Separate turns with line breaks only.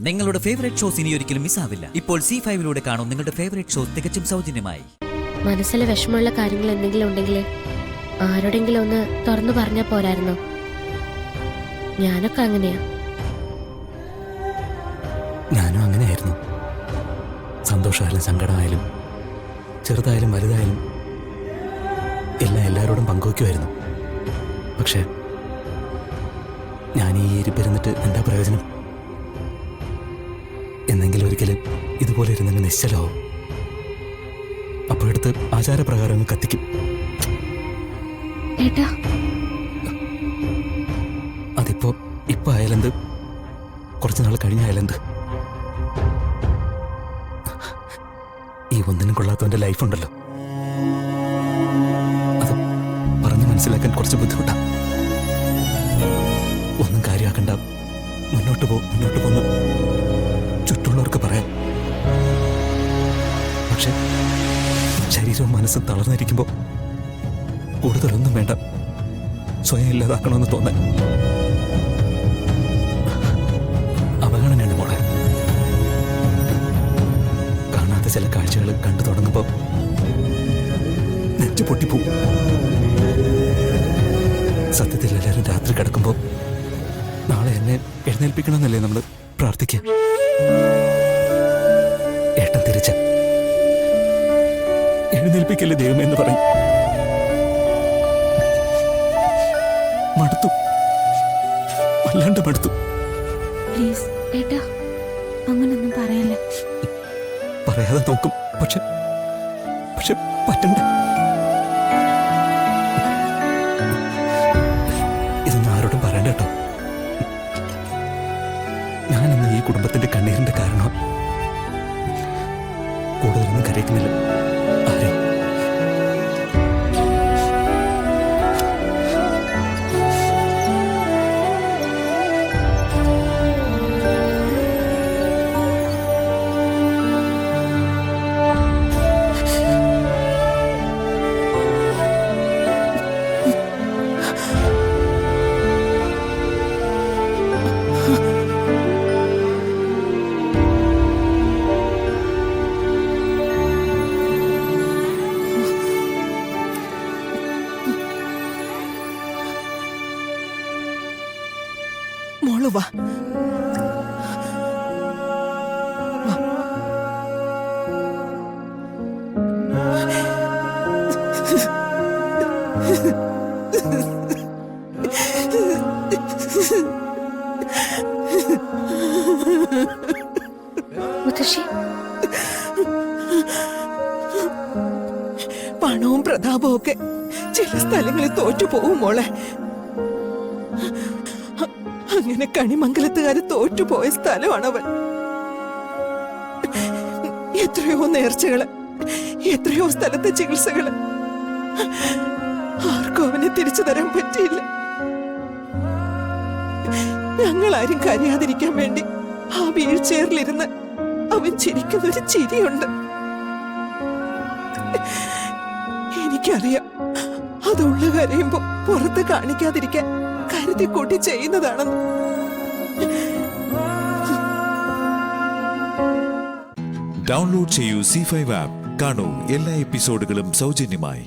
നിങ്ങളുടെ favourite shows ഇനി ഒരിക്കലും മിസ്സാവില്ല. ഇപ്പോൾ C5 കാണും നിങ്ങളുടെ ഫേവറേറ്റ് ഷോസ് തികച്ചും സൗജന്യമായി.
മനസ്സിലെ വിഷമമുള്ള കാര്യങ്ങൾ എന്തെങ്കിലും ഉണ്ടെങ്കിൽ ആരോടെങ്കിലും ഒന്ന് തുറന്നു പറഞ്ഞാൽ പോരായിരുന്നോ? ഞാനൊക്കെ അങ്ങനെയാ.
ഞാനും അങ്ങനെയായിരുന്നു. സന്തോഷമായാലും സങ്കടമായാലും ചെറുതായാലും വലുതായാലും എല്ലാം എല്ലാവരോടും പങ്കുവയ്ക്കുമായിരുന്നു. പക്ഷേ ഞാൻ ഈ ഇരിപ്പിരുന്നിട്ട് എന്താ പ്രയോജനം? എന്നെങ്കിലും ഒരിക്കലും ഇതുപോലെ ഇരുന്നങ്ങ് നിശ്ചലമാവും. അപ്പോഴെടുത്ത് ആചാരപ്രകാരം അങ്ങ് കത്തിക്കും. അതിപ്പോ ഇപ്പൊ ആയാലെന്ത്, കുറച്ചുനാൾ കഴിഞ്ഞായാലെന്ത്? ഈ ഒന്നിനും കൊള്ളാത്തവന്റെ ലൈഫുണ്ടല്ലോ, അത് പറഞ്ഞു മനസ്സിലാക്കാൻ കുറച്ച് ബുദ്ധിമുട്ടാണ്. ഒന്നും കാര്യമാക്കണ്ട, മുന്നോട്ട് പോന്ന് ചുറ്റുള്ളവർക്ക് പറയാം. പക്ഷെ ശരീരവും മനസ്സും തളർന്നിരിക്കുമ്പോൾ കൂടുതലൊന്നും വേണ്ട, സ്വയം ഇല്ലാതാക്കണമെന്ന് തോന്നാൻ. അവഗണനയാണ് മോളെ. കാണാത്ത ചില കാഴ്ചകൾ കണ്ടു തുടങ്ങുമ്പോൾ നെറ്റ് പൊട്ടിപ്പോവും. സത്യത്തിൽ എല്ലാവരും രാത്രി കിടക്കുമ്പോൾ നാളെ എന്നെ എഴുന്നേൽപ്പിക്കണമെന്നല്ലേ നമ്മൾ പ്രാർത്ഥിക്കുക. ഏട്ടൻ തിരിച്ച എഴുന്നേൽപ്പിക്കല്ലേ ദൈവമേ എന്ന് പറയും. മടുത്തു, വല്ലാണ്ട് മടുത്തു.
പ്ലീസ് ഏട്ടാ, അങ്ങനൊന്നും പറയല്ല.
പറയാതെ നോക്കും, പക്ഷെ പറ്റണ്ട. ഇതൊന്നും ആരോടും പറയണ്ട കേട്ടോ. ഞാനിന്ന് ഈ കുടുംബത്തിന്റെ കണ്ണീരിന്റെ കാരണം. കൂടുതലൊന്നും കരയിക്കുന്നില്ല ആരെ.
മോള് വാ.
മുത്തശ്ശി,
പണവും പ്രതാപവും ഒക്കെ ചില സ്ഥലങ്ങളിൽ തോറ്റുപോകും മോളെ. അങ്ങനെ കണിമംഗലത്തുകാര് തോറ്റുപോയ സ്ഥലമാണവൻ. എത്രയോ നേർച്ചകള്, എത്രയോ സ്ഥലത്തെ ചികിത്സകള്, ആർക്കും അവനെ തിരിച്ചു തരാൻ പറ്റിയില്ല. ഞങ്ങളാരും കരയാതിരിക്കാൻ വേണ്ടി ആ വീൽചെയറിലിരുന്ന് അവൻ ചിരിക്കുന്നൊരു ചിരിയുണ്ട്. എനിക്കറിയാം, അതുള്ള കരയുമ്പോ പുറത്ത് കാണിക്കാതിരിക്കാൻ കരുതി കൂട്ടി ചെയ്യുന്നതാണെന്ന്.
ഡൗൺലോഡ് ചെയ്യൂ C5 ആപ്പ്. കാണൂ എല്ലാ എപ്പിസോഡുകളും സൗജന്യമായി.